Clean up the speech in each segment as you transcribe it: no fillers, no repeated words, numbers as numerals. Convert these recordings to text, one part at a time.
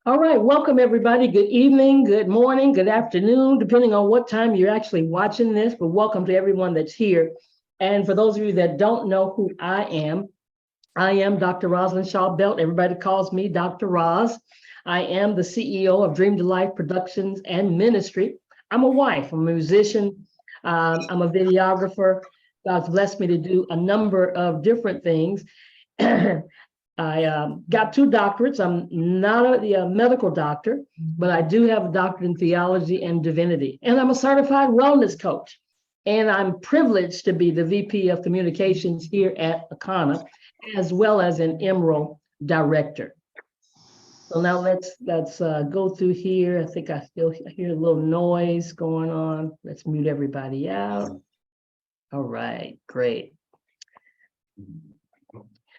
All right, welcome everybody. Good evening, good morning, good afternoon, depending on what time you're actually watching this, but welcome to everyone that's here. And for those of you that don't know who I am Dr. Rosalind Shaw Belt. Everybody calls me Dr. Roz. I am the CEO of Dream to Life Productions and Ministry. I'm a wife, I'm a musician, I'm a videographer. God's blessed me to do a number of different things. I got two doctorates. I'm not a medical doctor, but I do have a doctorate in theology and divinity. And I'm a certified wellness coach. And I'm privileged to be the VP of Communications here at Akana, as well as an Emerald director. So now let's go through here. I think I still hear a little noise going on. Let's mute everybody out. All right, great.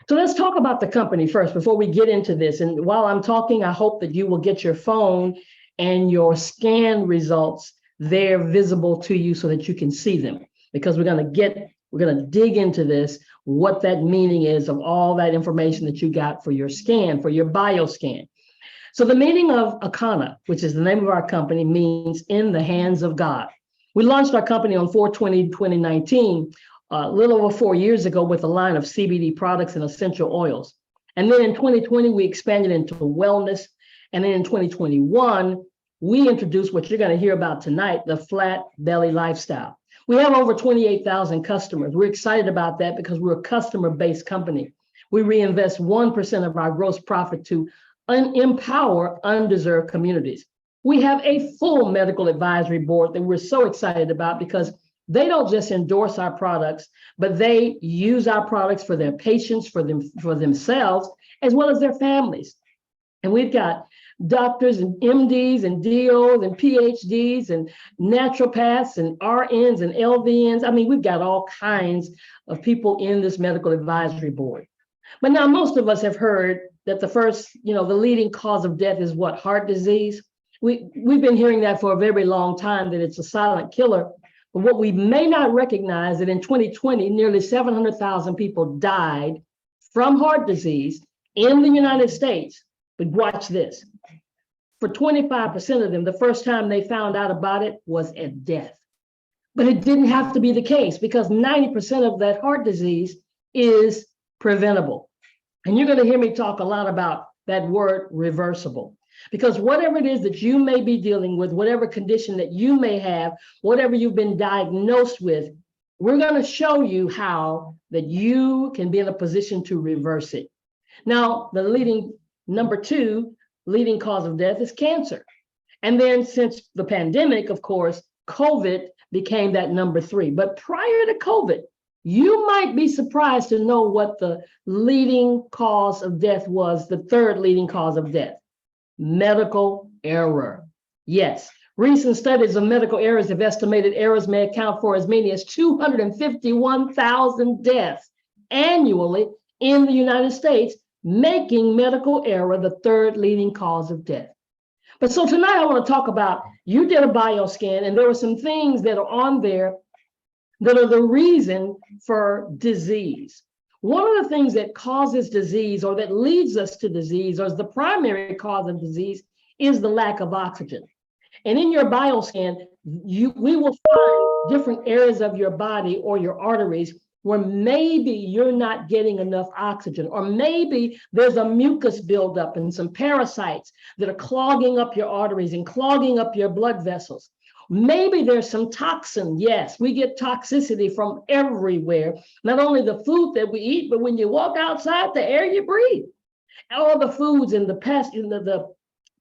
So let's talk about the company first before we get into this. And while I'm talking, I hope that you will get your phone and your scan results there visible to you so that you can see them, because we're going to dig into this, what that meaning is of all that information that you got for your scan, for your bioscan. So the meaning of Akana, which is the name of our company, means in the hands of God. We launched our company on 4/20/2019. A little over 4 years ago with a line of CBD products and essential oils. And then in 2020, we expanded into wellness. And then in 2021, we introduced what you're going to hear about tonight, the Flat Belly Lifestyle. We have over 28,000 customers. We're excited about that because we're a customer-based company. We reinvest 1% of our gross profit to empower undeserved communities. We have a full medical advisory board that we're so excited about because they don't just endorse our products, but they use our products for their patients, for themselves, as well as their families. And we've got doctors and MDs and DOs and PhDs and naturopaths and RNs and LVNs. I mean, we've got all kinds of people in this medical advisory board. But now most of us have heard that the leading cause of death is what? Heart disease. We've been hearing that for a very long time, that it's a silent killer. But what we may not recognize that in 2020, nearly 700,000 people died from heart disease in the United States. But watch this. For 25% of them, the first time they found out about it was at death. But it didn't have to be the case because 90% of that heart disease is preventable. And you're going to hear me talk a lot about that word reversible. Because whatever it is that you may be dealing with, whatever condition that you may have, whatever you've been diagnosed with, we're going to show you how that you can be in a position to reverse it. Now, the number 2 leading cause of death is cancer. And then since the pandemic, of course, COVID became that number 3. But prior to COVID, you might be surprised to know what the leading cause of death was, the 3rd leading cause of death. Medical error. Yes, recent studies of medical errors have estimated errors may account for as many as 251,000 deaths annually in the United States, making medical error the 3rd leading cause of death. But so tonight I want to talk about, you did a bioscan and there were some things that are on there that are the reason for disease. One of the things that causes disease or that leads us to disease, or is the primary cause of disease, is the lack of oxygen. And in your bioscan, we will find different areas of your body or your arteries where maybe you're not getting enough oxygen, or maybe there's a mucus buildup and some parasites that are clogging up your arteries and clogging up your blood vessels. Maybe there's some toxin. Yes, we get toxicity from everywhere. Not only the food that we eat, but when you walk outside, the air you breathe. All the foods and the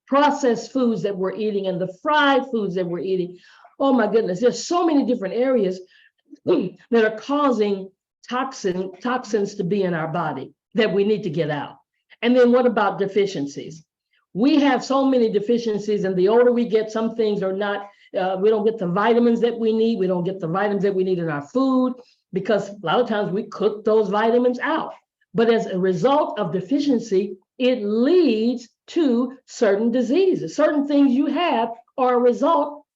processed foods that we're eating and the fried foods that we're eating. Oh my goodness, there's so many different areas that are causing toxins to be in our body that we need to get out. And then what about deficiencies? We have so many deficiencies, and the older we get, some things are not, we don't get the vitamins that we need. We don't get the vitamins that we need in our food because a lot of times we cook those vitamins out. But as a result of deficiency, it leads to certain diseases. Certain things you have are a result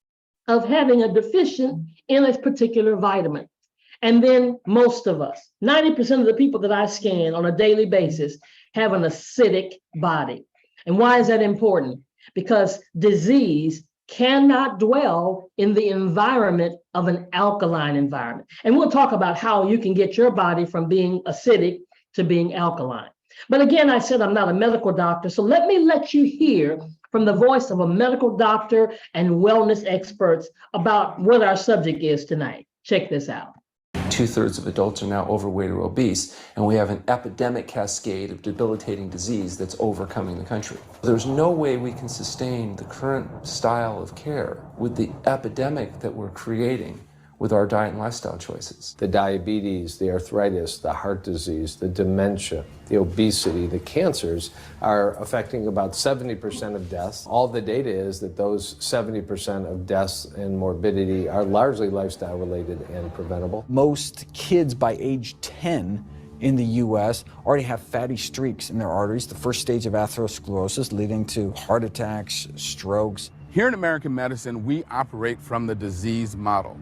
of having a deficient in a particular vitamin. And then most of us, 90% of the people that I scan on a daily basis have an acidic body. And why is that important? Because disease cannot dwell in the environment of an alkaline environment. And we'll talk about how you can get your body from being acidic to being alkaline. But again, I said I'm not a medical doctor, so let me let you hear from the voice of a medical doctor and wellness experts about what our subject is tonight. Check this out. 2/3 of adults are now overweight or obese, and we have an epidemic cascade of debilitating disease that's overcoming the country. There's no way we can sustain the current style of care with the epidemic that we're creating with our diet and lifestyle choices. The diabetes, the arthritis, the heart disease, the dementia, the obesity, the cancers are affecting about 70% of deaths. All the data is that those 70% of deaths and morbidity are largely lifestyle related and preventable. Most kids by age 10 in the US already have fatty streaks in their arteries, the first stage of atherosclerosis leading to heart attacks, strokes. Here in American medicine, we operate from the disease model.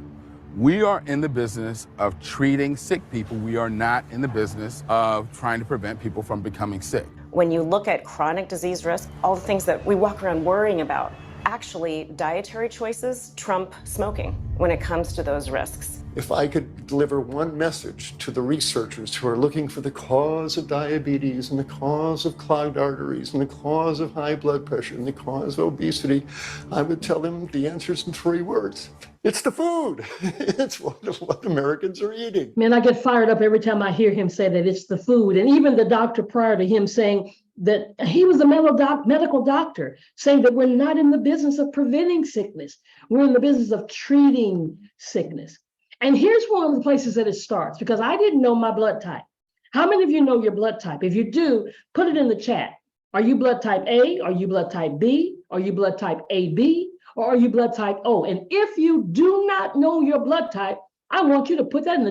We are in the business of treating sick people. We are not in the business of trying to prevent people from becoming sick. When you look at chronic disease risk, all the things that we walk around worrying about, actually dietary choices trump smoking when it comes to those risks. If I could deliver one message to the researchers who are looking for the cause of diabetes and the cause of clogged arteries and the cause of high blood pressure and the cause of obesity, I would tell them the answer's in 3 words. It's the food. It's what Americans are eating. Man, I get fired up every time I hear him say that it's the food. And even the doctor prior to him saying that he was a medical doctor, saying that we're not in the business of preventing sickness. We're in the business of treating sickness. And here's one of the places that it starts, because I didn't know my blood type. How many of you know your blood type? If you do, put it in the chat. Are you blood type A? Are you blood type B? Are you blood type AB? Or are you blood type O? And if you do not know your blood type, I want you to put that in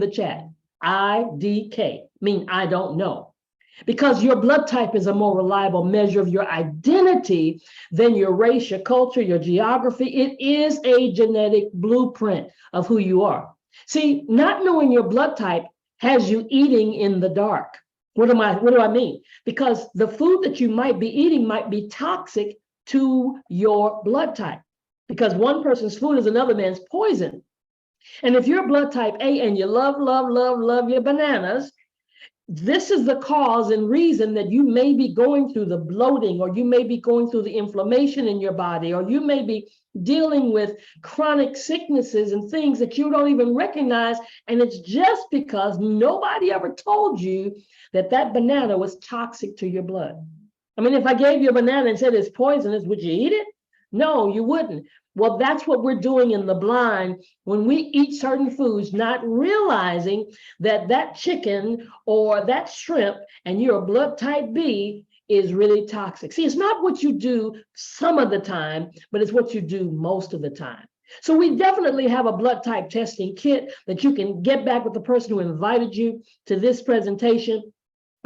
the chat. IDK, mean I don't know. Because your blood type is a more reliable measure of your identity than your race, your culture, your geography. It is a genetic blueprint of who you are. See, not knowing your blood type has you eating in the dark. What do I mean? Because the food that you might be eating might be toxic to your blood type, because one person's food is another man's poison. And if you're blood type A and you love your bananas, this is the cause and reason that you may be going through the bloating, or you may be going through the inflammation in your body, or you may be dealing with chronic sicknesses and things that you don't even recognize. And it's just because nobody ever told you that that banana was toxic to your blood. I mean, if I gave you a banana and said it's poisonous, would you eat it? No, you wouldn't. Well, that's what we're doing in the blind when we eat certain foods, not realizing that that chicken or that shrimp and you're a blood type B is really toxic. See, it's not what you do some of the time, but it's what you do most of the time. So we definitely have a blood type testing kit that you can get back with the person who invited you to this presentation.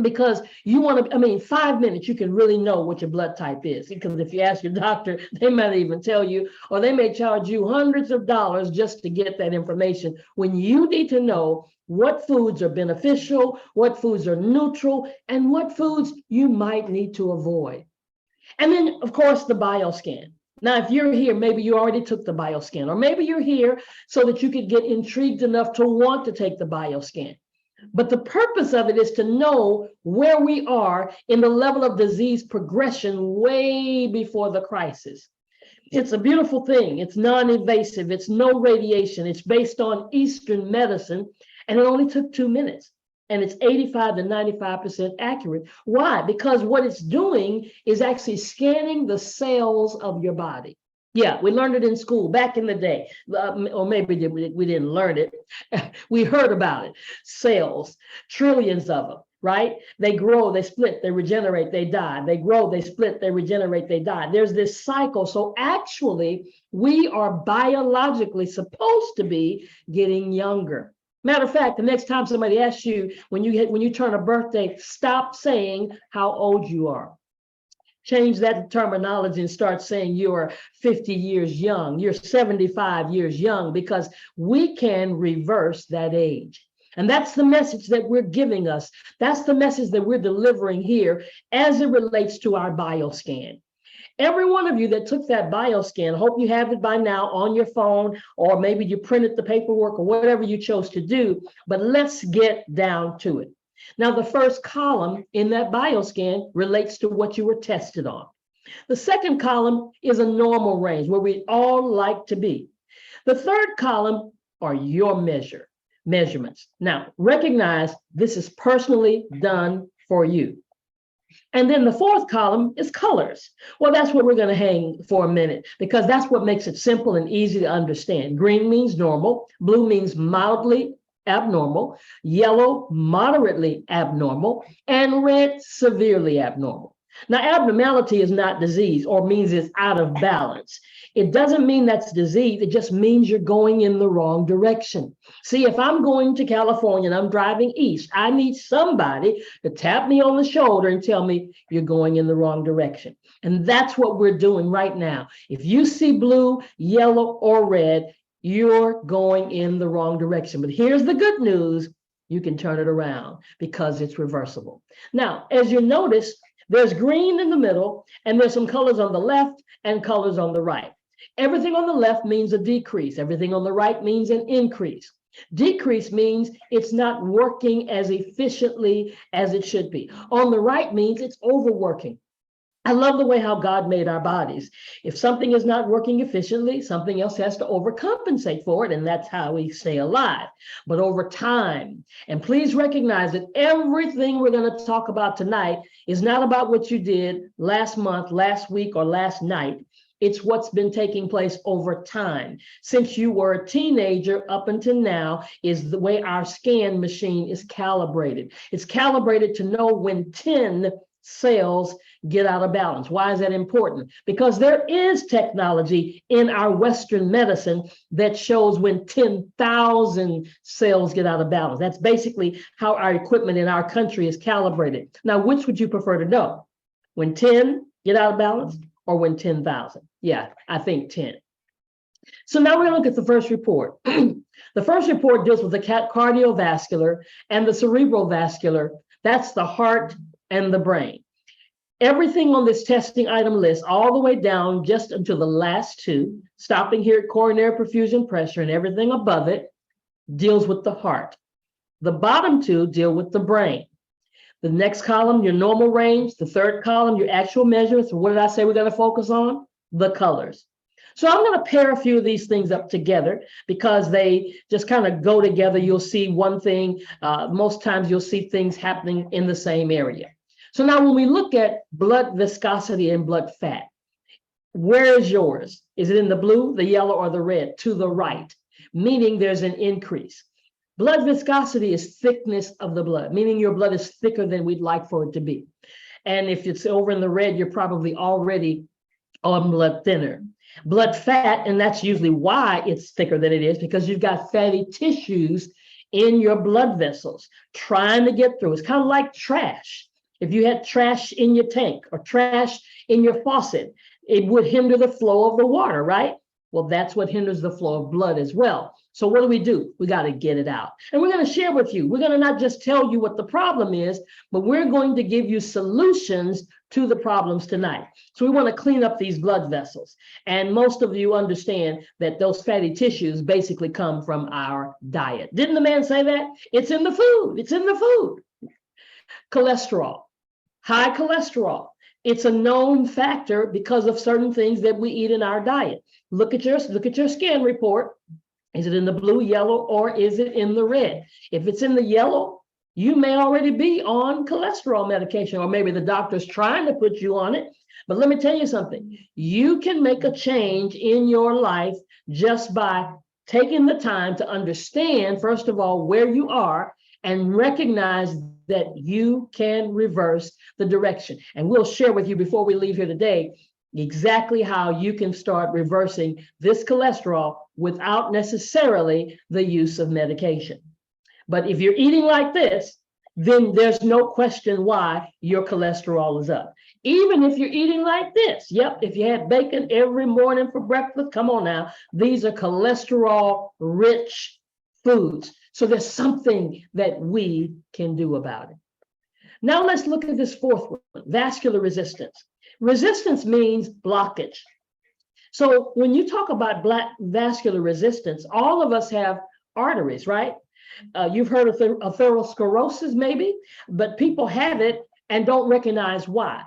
Because you want to, 5 minutes, you can really know what your blood type is. Because if you ask your doctor, they might even tell you, or they may charge you hundreds of dollars just to get that information, when you need to know what foods are beneficial, what foods are neutral, and what foods you might need to avoid. And then, of course, the bioscan. Now, if you're here, maybe you already took the bioscan, or maybe you're here so that you could get intrigued enough to want to take the bioscan. But the purpose of it is to know where we are in the level of disease progression way before the crisis. It's a beautiful thing. It's non-invasive. It's no radiation. It's based on Eastern medicine, and it only took 2 minutes. And it's 85 to 95% accurate. Why? Because what it's doing is actually scanning the cells of your body. Yeah, we learned it in school back in the day, or maybe we didn't learn it. We heard about it. Cells, trillions of them, right? They grow, they split, they regenerate, they die. They grow, they split, they regenerate, they die. There's this cycle. So actually, we are biologically supposed to be getting younger. Matter of fact, the next time somebody asks you, when you turn a birthday, stop saying how old you are. Change that terminology and start saying you're 50 years young, you're 75 years young, because we can reverse that age. And that's the message that we're giving us. That's the message that we're delivering here as it relates to our bioscan. Every one of you that took that bioscan, I hope you have it by now on your phone, or maybe you printed the paperwork or whatever you chose to do, but let's get down to it. Now, the first column in that bioscan relates to what you were tested on. The second column is a normal range where we all like to be. The third column are your measurements. Now, recognize this is personally done for you. And then the fourth column is colors. Well, that's what we're going to hang for a minute, because that's what makes it simple and easy to understand. Green means normal, blue means mildly abnormal, yellow moderately abnormal, and red severely abnormal. Now, abnormality is not disease or means it's out of balance. It doesn't mean that's disease. It just means you're going in the wrong direction. See, if I'm going to California and I'm driving east, I need somebody to tap me on the shoulder and tell me you're going in the wrong direction. And that's what we're doing right now. If you see blue, yellow, or red, you're going in the wrong direction. But here's the good news. You can turn it around because it's reversible. Now, as you notice, there's green in the middle, and there's some colors on the left and colors on the right. Everything on the left means a decrease. Everything on the right means an increase. Decrease means it's not working as efficiently as it should be. On the right means it's overworking. I love the way how God made our bodies. If something is not working efficiently, something else has to overcompensate for it, and that's how we stay alive. But over time, and please recognize that everything we're going to talk about tonight is not about what you did last month, last week, or last night. It's what's been taking place over time. Since you were a teenager up until now is the way our scan machine is calibrated. It's calibrated to know when 10 cells get out of balance. Why is that important? Because there is technology in our Western medicine that shows when 10,000 cells get out of balance. That's basically how our equipment in our country is calibrated. Now, which would you prefer to know? When 10 get out of balance or when 10,000? Yeah, I think 10. So now we're going to look at the first report. The first report deals with the cardiovascular and the cerebral vascular. That's the heart and the brain. Everything on this testing item list, all the way down just until the last two, stopping here at coronary perfusion pressure, and everything above it deals with the heart. The bottom two deal with the brain. The next column, your normal range. The third column, your actual measurements. What did I say we're going to focus on? The colors. So I'm going to pair a few of these things up together because they just kind of go together. You'll see one thing. Most times you'll see things happening in the same area. So now when we look at blood viscosity and blood fat, where is yours? Is it in the blue, the yellow, or the red? To the right, meaning there's an increase. Blood viscosity is thickness of the blood, meaning your blood is thicker than we'd like for it to be. And if it's over in the red, you're probably already on blood thinner. Blood fat, and that's usually why it's thicker than it is, because you've got fatty tissues in your blood vessels trying to get through. It's kind of like trash. If you had trash in your tank or trash in your faucet, it would hinder the flow of the water, right? Well, that's what hinders the flow of blood as well. So what do? We got to get it out. And we're going to share with you. We're going to not just tell you what the problem is, but we're going to give you solutions to the problems tonight. So we want to clean up these blood vessels. And most of you understand that those fatty tissues basically come from our diet. Didn't the man say that? It's in the food. It's in the food. Cholesterol. High cholesterol. It's a known factor because of certain things that we eat in our diet. Look at your scan report. Is it in the blue, yellow, or is it in the red? If it's in the yellow, you may already be on cholesterol medication, or maybe the doctor's trying to put you on it. But let me tell you something. You can make a change in your life just by taking the time to understand, first of all, where you are and recognize that you can reverse the direction. And we'll share with you before we leave here today exactly how you can start reversing this cholesterol without necessarily the use of medication. But if you're eating like this, then there's no question why your cholesterol is up. Even if you're eating like this, yep, if you had bacon every morning for breakfast, come on now, these are cholesterol-rich foods. So there's something that we can do about it. Now let's look at this fourth one, vascular resistance. Resistance means blockage. So when you talk about vascular resistance, all of us have arteries, right? You've heard of atherosclerosis maybe, but people have it and don't recognize why.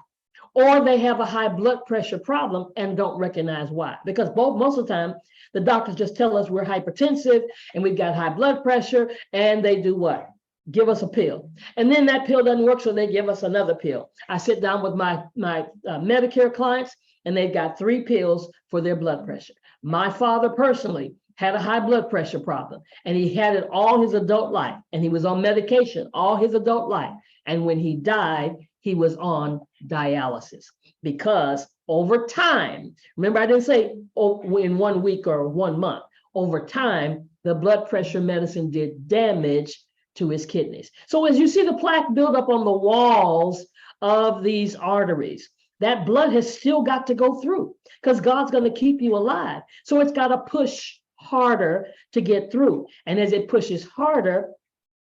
Or they have a high blood pressure problem and don't recognize why. Because most of the time, the doctors just tell us we're hypertensive and we've got high blood pressure, and they do what? Give us a pill. And then that pill doesn't work, so they give us another pill. I sit down with my Medicare clients, and they've got 3 pills for their blood pressure. My father personally had a high blood pressure problem, and he had it all his adult life, and he was on medication all his adult life. And when he died, he was on dialysis because over time, remember I didn't say in 1 week or 1 month, over time, the blood pressure medicine did damage to his kidneys. So as you see the plaque build up on the walls of these arteries, that blood has still got to go through because God's going to keep you alive. So it's got to push harder to get through. And as it pushes harder,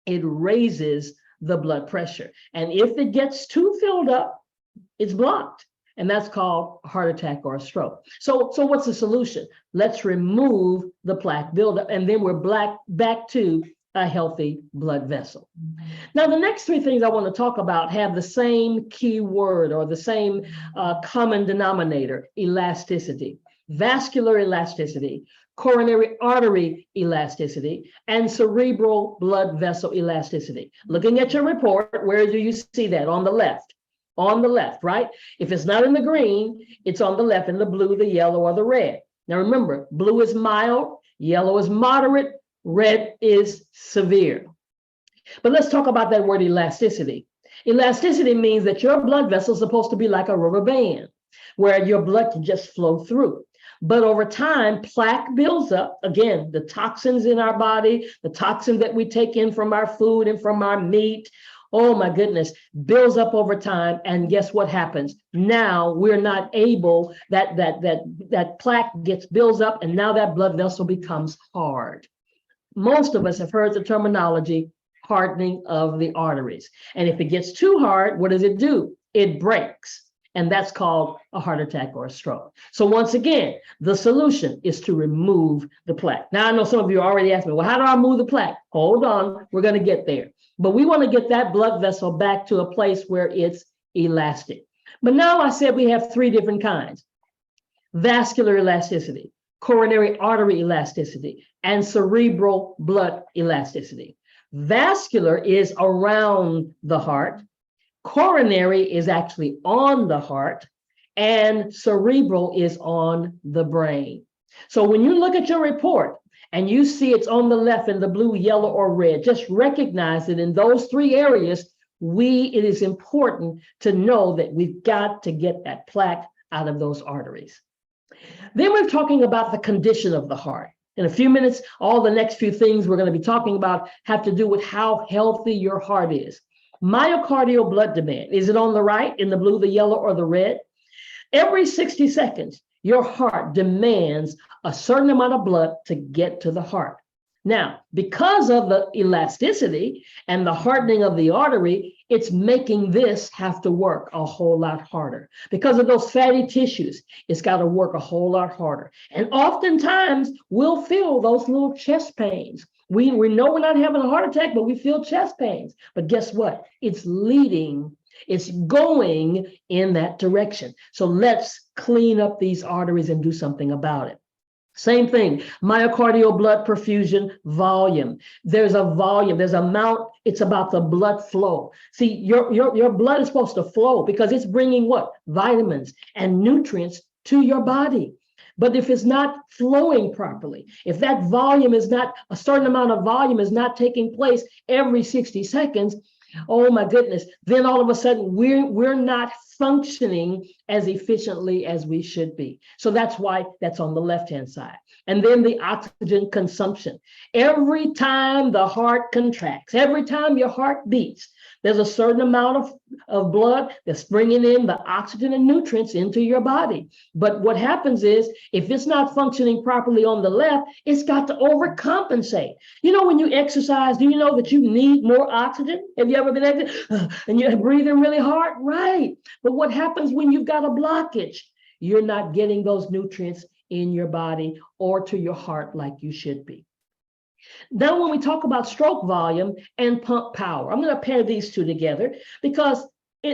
it raises the blood pressure. And if it gets too filled up, it's blocked. And that's called a heart attack or a stroke. So what's the solution? Let's remove the plaque buildup, and then we're back to a healthy blood vessel. Now, the next 3 things I want to talk about have the same key word or the same common denominator: elasticity, vascular elasticity, coronary artery elasticity, and cerebral blood vessel elasticity. Looking at your report, where do you see that? On the left. On the left, right? If it's not in the green, it's on the left, in the blue, the yellow, or the red. Now remember, blue is mild, yellow is moderate, red is severe. But let's talk about that word elasticity. Elasticity means that your blood vessel is supposed to be like a rubber band, where your blood can just flow through. But over time, plaque builds up. Again, the toxins in our body, the toxin that we take in from our food and from our meat, oh my goodness, builds up over time. And guess what happens? Now we're not able, that plaque builds up, and now that blood vessel becomes hard. Most of us have heard the terminology hardening of the arteries. And if it gets too hard, what does it do? It breaks. And that's called a heart attack or a stroke. So once again, the solution is to remove the plaque. Now, I know some of you already asked me, well, how do I remove the plaque? Hold on, we're going to get there. But we want to get that blood vessel back to a place where it's elastic. But now I said we have 3 different kinds: vascular elasticity, coronary artery elasticity, and cerebral blood elasticity. Vascular is around the heart. Coronary is actually on the heart, and cerebral is on the brain. So when you look at your report and you see it's on the left in the blue, yellow, or red, just recognize that in those 3 areas, it is important to know that we've got to get that plaque out of those arteries. Then we're talking about the condition of the heart. In a few minutes, all the next few things we're going to be talking about have to do with how healthy your heart is. Myocardial blood demand, is it on the right in the blue, the yellow, or the red? Every 60 seconds, your heart demands a certain amount of blood to get to the heart. Now, because of the elasticity and the hardening of the artery, it's making this have to work a whole lot harder. Because of those fatty tissues, it's got to work a whole lot harder. And oftentimes, we'll feel those little chest pains. We know we're not having a heart attack, but we feel chest pains. But guess what? It's going in that direction. So let's clean up these arteries and do something about it. Same thing, myocardial blood perfusion volume. There's a volume, there's amount, it's about the blood flow. See, your blood is supposed to flow because it's bringing what? Vitamins and nutrients to your body. But if it's not flowing properly, if that volume is not, a certain amount of volume is not taking place every 60 seconds, oh my goodness, then all of a sudden we're not functioning as efficiently as we should be. So that's why that's on the left-hand side. And then the oxygen consumption. Every time the heart contracts, every time your heart beats, There's a certain amount of blood that's bringing in the oxygen and nutrients into your body. But what happens is, if it's not functioning properly on the left, it's got to overcompensate. You know, when you exercise, do you know that you need more oxygen? Have you ever been and you're breathing really hard? Right. But what happens when you've got a blockage? You're not getting those nutrients in your body or to your heart like you should be. Now, when we talk about stroke volume and pump power, I'm going to pair these two together because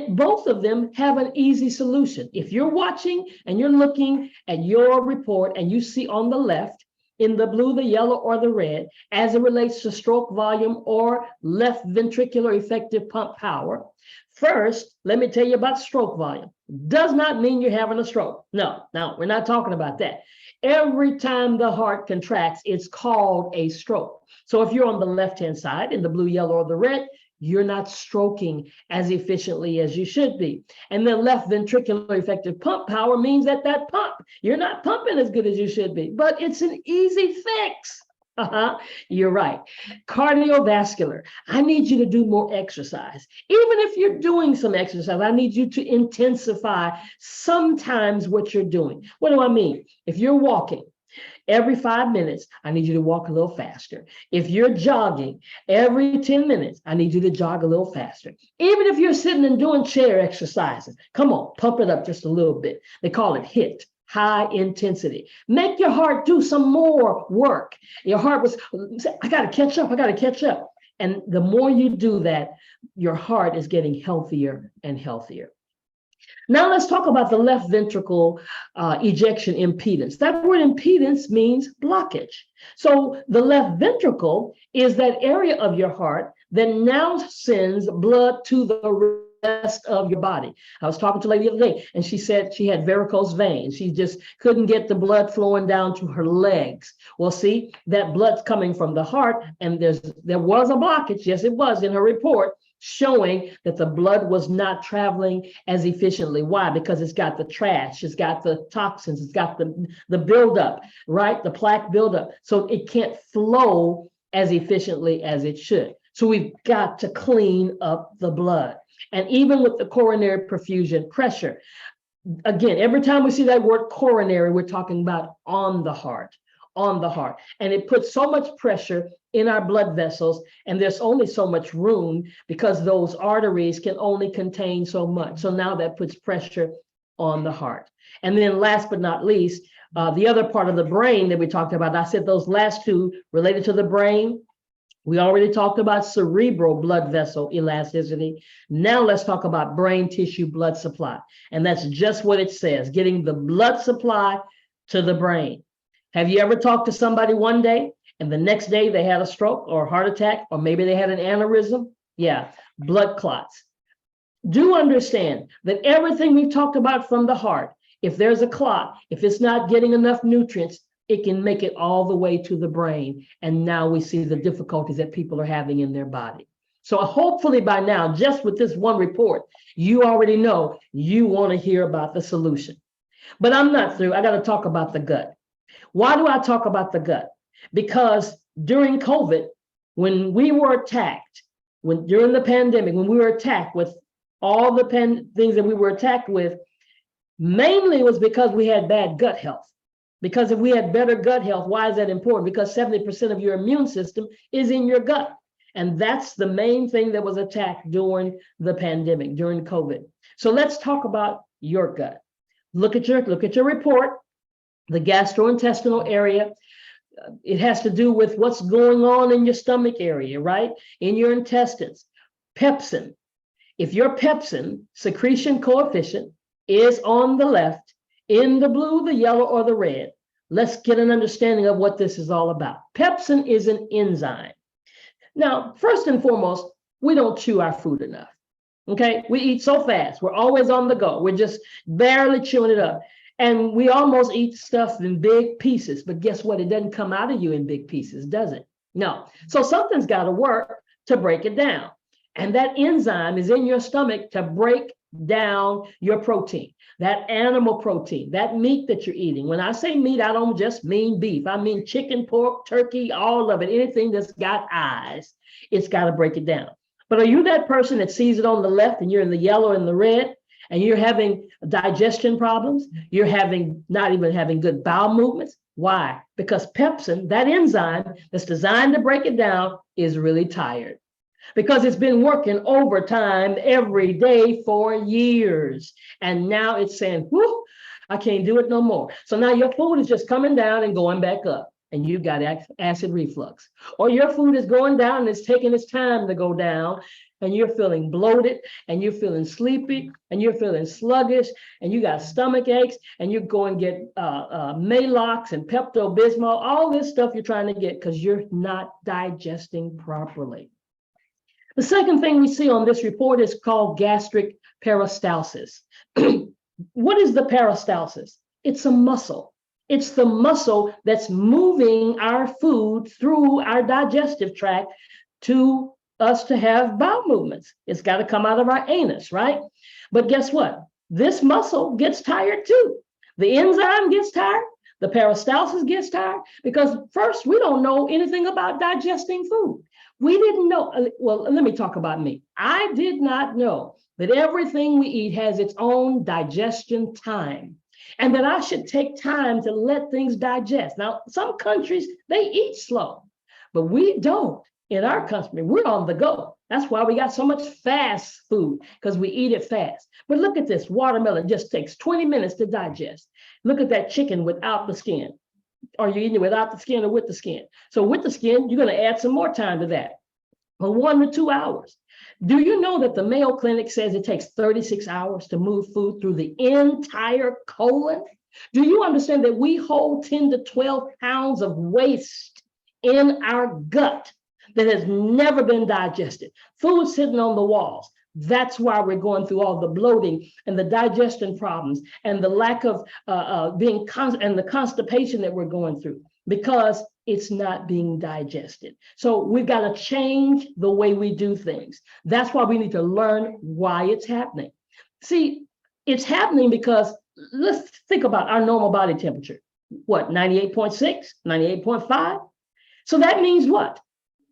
both of them have an easy solution. If you're watching and you're looking at your report and you see on the left, in the blue, the yellow, or the red, as it relates to stroke volume or left ventricular effective pump power, first, let me tell you about stroke volume. Does not mean you're having a stroke. No, we're not talking about that. Every time the heart contracts, it's called a stroke. So if you're on the left-hand side in the blue, yellow, or the red, you're not stroking as efficiently as you should be. And then left ventricular effective pump power means that pump, you're not pumping as good as you should be, but it's an easy fix. You're right. Cardiovascular, I need you to do more exercise. Even if you're doing some exercise, I need you to intensify sometimes what you're doing. What do I mean? If you're walking, every 5 minutes, I need you to walk a little faster. If you're jogging, every 10 minutes, I need you to jog a little faster. Even if you're sitting and doing chair exercises, come on, pump it up just a little bit. They call it HIIT, high intensity. Make your heart do some more work. Your heart was, I got to catch up. And the more you do that, your heart is getting healthier and healthier. Now let's talk about the left ventricle ejection impedance. That word impedance means blockage. So the left ventricle is that area of your heart that now sends blood to the rest of your body. I was talking to a lady the other day, and she said she had varicose veins. She just couldn't get the blood flowing down to her legs. Well, see, that blood's coming from the heart, and there was a blockage. Yes, it was in her report, showing that the blood was not traveling as efficiently. Why? Because it's got the trash, it's got the toxins, it's got the buildup, right? The plaque buildup. So it can't flow as efficiently as it should. So we've got to clean up the blood. And even with the coronary perfusion pressure, again, every time we see that word coronary, we're talking about on the heart. And it puts so much pressure in our blood vessels, and there's only so much room because those arteries can only contain so much. So now that puts pressure on the heart. And then last but not least, the other part of the brain that we talked about, I said those last two related to the brain. We already talked about cerebral blood vessel elasticity. Now let's talk about brain tissue blood supply. And that's just what it says, getting the blood supply to the brain. Have you ever talked to somebody one day and the next day they had a stroke or a heart attack, or maybe they had an aneurysm? Yeah, blood clots. Do understand that everything we've talked about from the heart, if there's a clot, if it's not getting enough nutrients, it can make it all the way to the brain. And now we see the difficulties that people are having in their body. So hopefully by now, just with this one report, you already know you want to hear about the solution. But I'm not through. I got to talk about the gut. Why do I talk about the gut? Because during COVID, when we were attacked, during the pandemic, when we were attacked with all the things that we were attacked with, mainly it was because we had bad gut health. Because if we had better gut health, why is that important? Because 70% of your immune system is in your gut. And that's the main thing that was attacked during the pandemic, during COVID. So let's talk about your gut. Look at your report, the gastrointestinal area. It has to do with what's going on in your stomach area, right? In your intestines. Pepsin. If your pepsin secretion coefficient is on the left, in the blue, the yellow, or the red, let's get an understanding of what this is all about. Pepsin is an enzyme. Now, first and foremost, we don't chew our food enough. Okay, we eat so fast. We're always on the go. We're just barely chewing it up. And we almost eat stuff in big pieces. But guess what? It doesn't come out of you in big pieces, does it? No. So something's got to work to break it down. And that enzyme is in your stomach to break down your protein, that animal protein, that meat that you're eating. When I say meat, I don't just mean beef. I mean chicken, pork, turkey, all of it, anything that's got eyes, it's got to break it down. But are you that person that sees it on the left and you're in the yellow and the red and you're having digestion problems? You're not even having good bowel movements. Why? Because pepsin, that enzyme that's designed to break it down, is really tired because it's been working overtime every day for years. And now it's saying, whoo, I can't do it no more. So now your food is just coming down and going back up, and you've got acid reflux. Or your food is going down and it's taking its time to go down, and you're feeling bloated, and you're feeling sleepy, and you're feeling sluggish, and you got stomach aches, and you go and get Maalox and Pepto-Bismol, all this stuff you're trying to get because you're not digesting properly. The second thing we see on this report is called gastric peristalsis. What is the peristalsis? It's a muscle. It's the muscle that's moving our food through our digestive tract to us to have bowel movements. It's got to come out of our anus, right? But guess what? This muscle gets tired too. The enzyme gets tired. The peristalsis gets tired because first, we don't know anything about digesting food. We didn't know. Well, let me talk about me. I did not know that everything we eat has its own digestion time, and that I should take time to let things digest. Now, some countries, they eat slow, but we don't. In our country, we're on the go. That's why we got so much fast food, because we eat it fast. But look at this watermelon, just takes 20 minutes to digest. Look at that chicken without the skin. Are you eating it without the skin or with the skin? So with the skin, you're going to add some more time to that, for 1 to 2 hours. Do you know that the Mayo Clinic says it takes 36 hours to move food through the entire colon? Do you understand that we hold 10 to 12 pounds of waste in our gut that has never been digested? Food sitting on the walls. That's why we're going through all the bloating and the digestion problems and the lack of and the constipation that we're going through, because it's not being digested. So we've got to change the way we do things. That's why we need to learn why it's happening. See, it's happening because let's think about our normal body temperature. What, 98.6, 98.5? So that means what?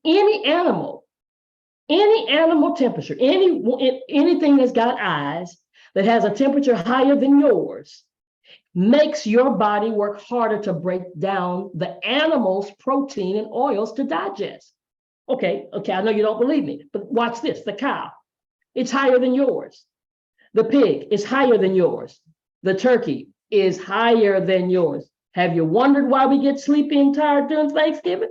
Any animal temperature, anything that's got eyes that has a temperature higher than yours makes your body work harder to break down the animal's protein and oils to digest. Okay, I know you don't believe me, but watch this. The cow, it's higher than yours. The pig is higher than yours. The turkey is higher than yours. Have you wondered why we get sleepy and tired during Thanksgiving?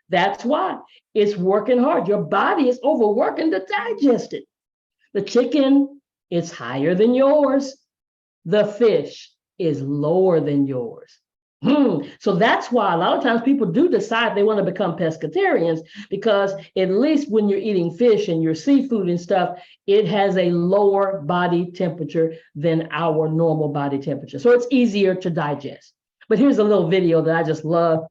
That's why. It's working hard. Your body is overworking to digest it. The chicken is higher than yours. The fish is lower than yours. So that's why a lot of times people do decide they want to become pescatarians, because at least when you're eating fish and your seafood and stuff, it has a lower body temperature than our normal body temperature. So it's easier to digest. But here's a little video that I just love.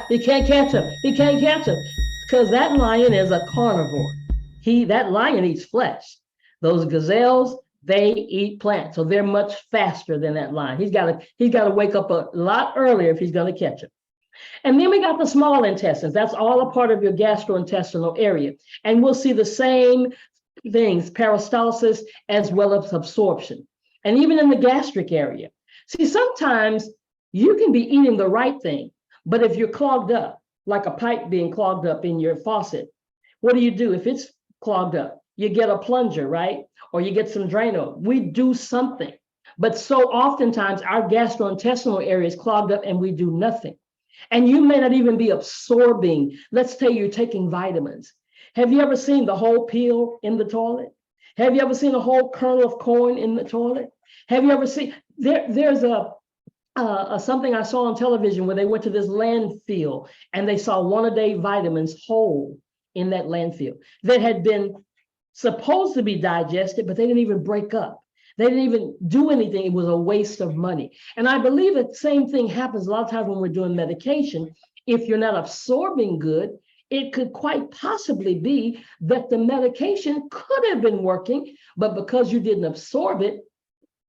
You can't catch him. He can't catch him because that lion is a carnivore. That lion eats flesh. Those gazelles, they eat plants, so they're much faster than that lion. He's got to wake up a lot earlier if he's going to catch him. And then we got the small intestines. That's all a part of your gastrointestinal area, and we'll see the same things: peristalsis as well as absorption, and even in the gastric area. See, sometimes you can be eating the right thing, but if you're clogged up, like a pipe being clogged up in your faucet, what do? If it's clogged up, you get a plunger, right? Or you get some Drano. We do something. But so oftentimes our gastrointestinal area is clogged up and we do nothing. And you may not even be absorbing. Let's say you're taking vitamins. Have you ever seen the whole peel in the toilet? Have you ever seen a whole kernel of corn in the toilet? Have you ever seen, there's something I saw on television where they went to this landfill and they saw one-a-day vitamins whole in that landfill that had been supposed to be digested, but they didn't even break up. They didn't even do anything. It was a waste of money. And I believe that the same thing happens a lot of times when we're doing medication. If you're not absorbing good, it could quite possibly be that the medication could have been working, but because you didn't absorb it,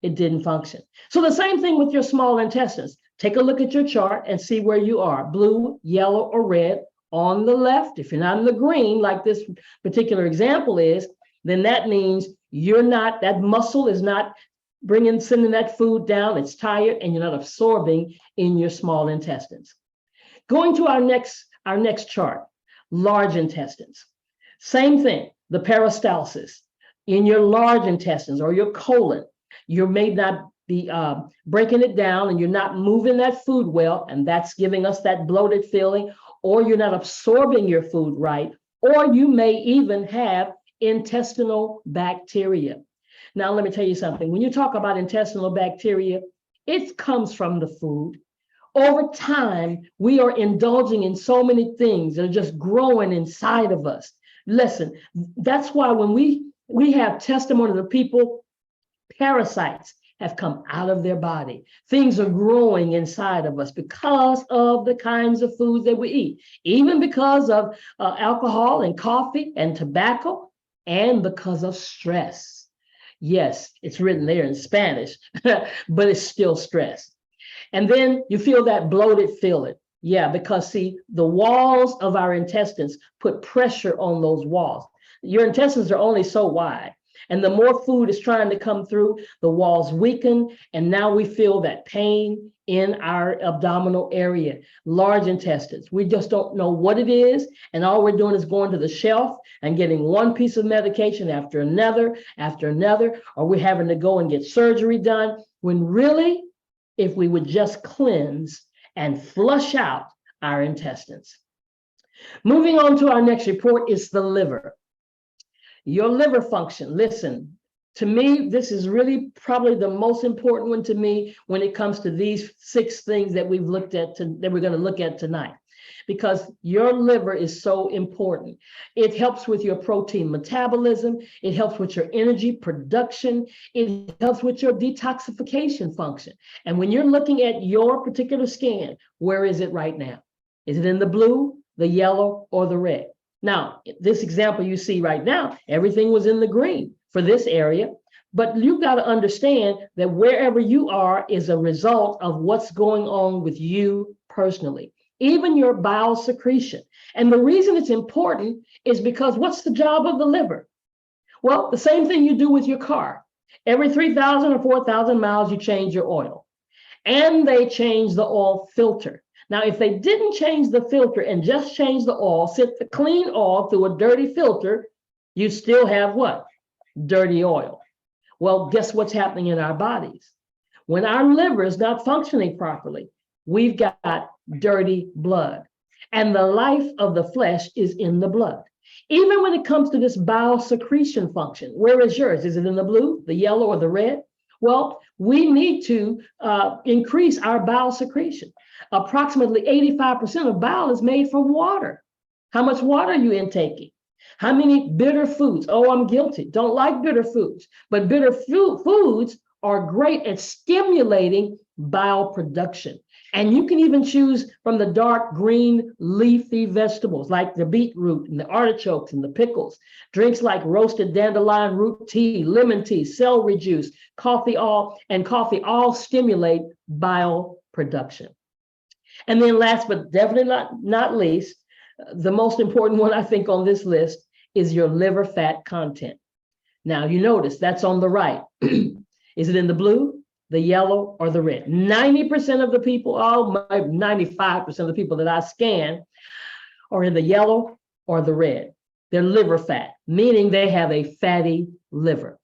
it didn't function. So the same thing with your small intestines. Take a look at your chart and see where you are, blue, yellow, or red. On the left, if you're not in the green, like this particular example is, then that means you're not, that muscle is not sending that food down, it's tired, and you're not absorbing in your small intestines. Going to our next chart, large intestines. Same thing, the peristalsis. In your large intestines or your colon, you may not be breaking it down and you're not moving that food well, and that's giving us that bloated feeling, or you're not absorbing your food right, or you may even have intestinal bacteria. Now, let me tell you something. When you talk about intestinal bacteria, it comes from the food. Over time, we are indulging in so many things that are just growing inside of us. Listen, that's why when we have testimony of people, parasites have come out of their body. Things are growing inside of us because of the kinds of foods that we eat, even because of alcohol and coffee and tobacco, and because of stress. Yes, it's written there in Spanish, but it's still stress. And then you feel that bloated feeling. Yeah, because see, the walls of our intestines put pressure on those walls. Your intestines are only so wide. And the more food is trying to come through, the walls weaken. And now we feel that pain in our abdominal area, large intestines. We just don't know what it is. And all we're doing is going to the shelf and getting one piece of medication after another, or we're having to go and get surgery done. When really, if we would just cleanse and flush out our intestines. Moving on to our next report is the liver. Your liver function, listen, to me, this is really probably the most important one to me when it comes to these 6 things that we've looked at, that we're going to look at tonight, because your liver is so important. It helps with your protein metabolism. It helps with your energy production. It helps with your detoxification function. And when you're looking at your particular scan, where is it right now? Is it in the blue, the yellow, or the red? Now, this example you see right now, everything was in the green for this area, but you've got to understand that wherever you are is a result of what's going on with you personally, even your bowel secretion. And the reason it's important is because what's the job of the liver? Well, the same thing you do with your car. Every 3,000 or 4,000 miles, you change your oil, and they change the oil filter. Now, if they didn't change the filter and just change the oil, sent the clean oil through a dirty filter, you still have what? Dirty oil. Well, guess what's happening in our bodies? When our liver is not functioning properly, we've got dirty blood. And the life of the flesh is in the blood. Even when it comes to this bowel secretion function, where is yours? Is it in the blue, the yellow, or the red? Well, we need to increase our bowel secretion. Approximately 85% of bowel is made from water. How much water are you intaking? How many bitter foods? Oh, I'm guilty. Don't like bitter foods. But bitter foods are great at stimulating bile production. And you can even choose from the dark green leafy vegetables like the beetroot and the artichokes and the pickles. Drinks like roasted dandelion root tea, lemon tea, celery juice, coffee all stimulate bile production. And then last but definitely not least, the most important one I think on this list is your liver fat content. Now you notice that's on the right. Is it in the blue, the yellow, or the red? 90% of the people, 95% of the people that I scan are in the yellow or the red. They're liver fat, meaning they have a fatty liver.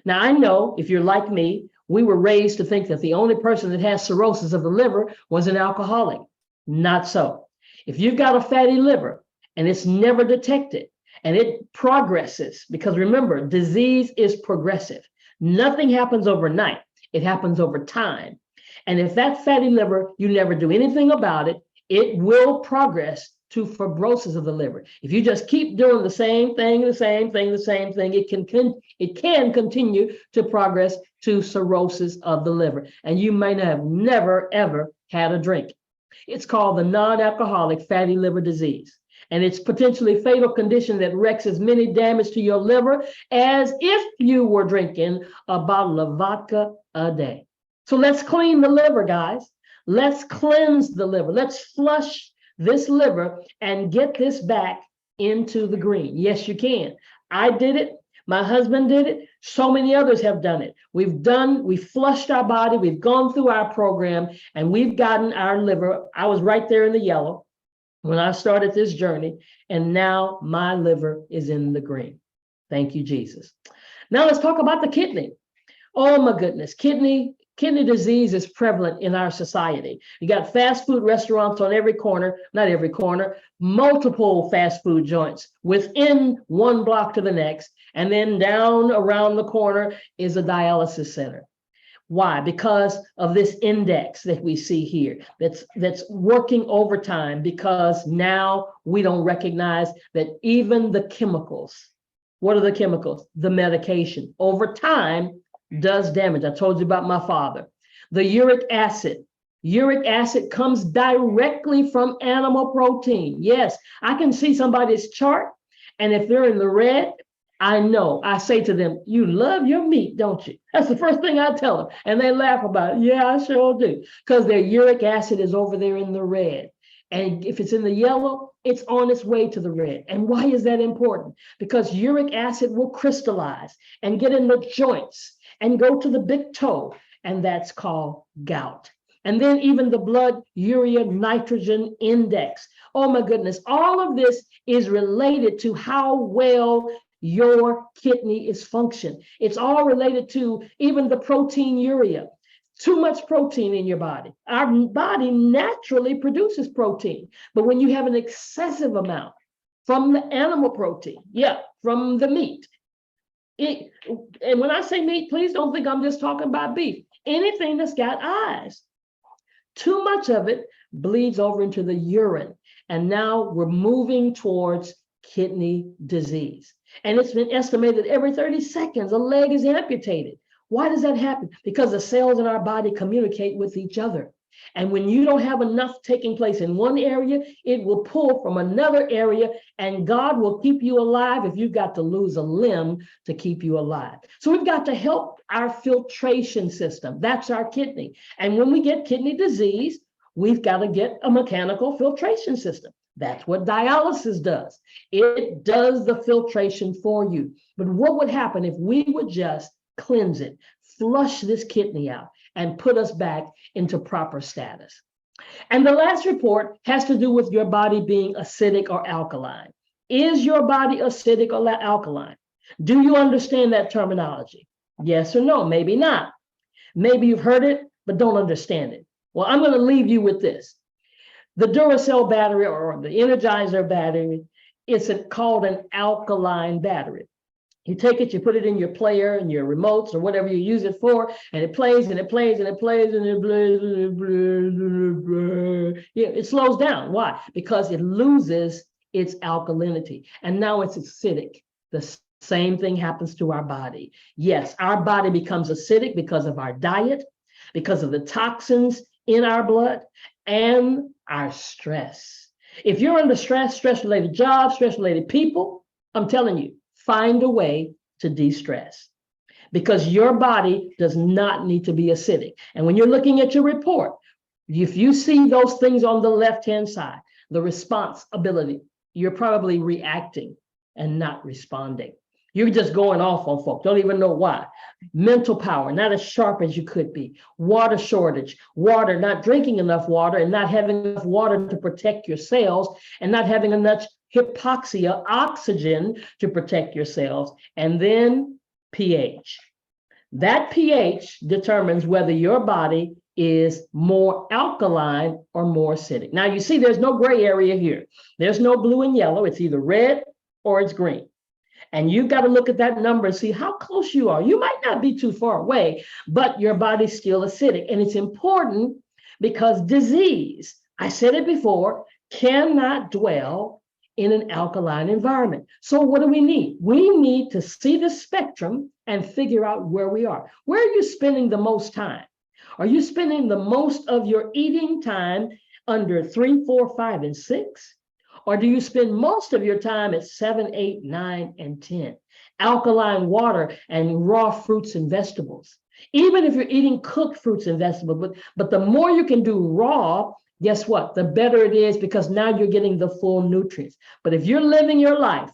Now I know if you're like me, we were raised to think that the only person that has cirrhosis of the liver was an alcoholic. Not so. If you've got a fatty liver and it's never detected and it progresses, because remember, disease is progressive. Nothing happens overnight. It happens over time. And if that fatty liver, you never do anything about it, it will progress to fibrosis of the liver. If you just keep doing the same thing, it can continue to progress to cirrhosis of the liver. And you may have never, ever had a drink. It's called the non-alcoholic fatty liver disease. And it's potentially fatal condition that wreaks as many damage to your liver as if you were drinking a bottle of vodka a day. So let's clean the liver, guys. Let's cleanse the liver. Let's flush this liver and get this back into the green. Yes, you can. I did it. My husband did it. So many others have done it. We've flushed our body. We've gone through our program and we've gotten our liver. I was right there in the yellow when I started this journey. And now my liver is in the green. Thank you, Jesus. Now let's talk about the kidney. Oh my goodness. Kidney disease is prevalent in our society. You got fast food restaurants on every corner, not every corner, multiple fast food joints within one block to the next. And then down around the corner is a dialysis center. Why? Because of this index that we see here that's working overtime, because now we don't recognize that even the chemicals, what are the chemicals? The medication over time does damage. I told you about my father. The uric acid. Uric acid comes directly from animal protein. Yes, I can see somebody's chart, and if they're in the red, I know. I say to them, you love your meat, don't you? That's the first thing I tell them. And they laugh about it. Yeah, I sure do. Because their uric acid is over there in the red. And if it's in the yellow, it's on its way to the red. And why is that important? Because uric acid will crystallize and get in the joints and go to the big toe. And that's called gout. And then even the blood urea nitrogen index. Oh my goodness. All of this is related to how well your kidney is functioning. It's all related to even the protein urea. Too much protein in your body. Our body naturally produces protein, but when you have an excessive amount from the animal protein, from the meat. And when I say meat, please don't think I'm just talking about beef. Anything that's got eyes. Too much of it bleeds over into the urine. And now we're moving towards kidney disease. And it's been estimated every 30 seconds, a leg is amputated. Why does that happen? Because the cells in our body communicate with each other. And when you don't have enough taking place in one area, it will pull from another area, and God will keep you alive if you've got to lose a limb to keep you alive. So we've got to help our filtration system. That's our kidney. And when we get kidney disease, we've got to get a mechanical filtration system. That's what dialysis does. It does the filtration for you. But what would happen if we would just cleanse it, flush this kidney out, and put us back into proper status? And the last report has to do with your body being acidic or alkaline. Is your body acidic or alkaline? Do you understand that terminology? Yes or no? Maybe not. Maybe you've heard it, but don't understand it. Well, I'm going to leave you with this. The Duracell battery or the Energizer battery, it's called an alkaline battery. You take it, you put it in your player and your remotes or whatever you use it for, and it plays and it plays and it plays and it plays and it plays. It slows down. Why? Because it loses its alkalinity and now it's acidic. The same thing happens to our body. Yes, our body becomes acidic because of our diet, because of the toxins in our blood, and our stress. If you're under stress, stress-related jobs, stress-related people, I'm telling you, find a way to de-stress, because your body does not need to be acidic. And when you're looking at your report, if you see those things on the left-hand side, the responsibility, you're probably reacting and not responding. You're just going off on folks, don't even know why. Mental power, not as sharp as you could be. Water shortage, water, not drinking enough water and not having enough water to protect your cells and not having enough hypoxia, oxygen to protect your cells. And then pH. That pH determines whether your body is more alkaline or more acidic. Now you see there's no gray area here. There's no blue and yellow. It's either red or it's green. And you've got to look at that number and see how close you are. You might not be too far away, but your body's still acidic. And it's important because disease, I said it before, cannot dwell in an alkaline environment. So what do we need? We need to see the spectrum and figure out where we are. Where are you spending the most time? Are you spending the most of your eating time under 3, 4, 5, and 6? Or do you spend most of your time at 7, 8, 9, and 10? Alkaline water and raw fruits and vegetables. Even if you're eating cooked fruits and vegetables, but the more you can do raw, guess what? The better it is, because now you're getting the full nutrients. But if you're living your life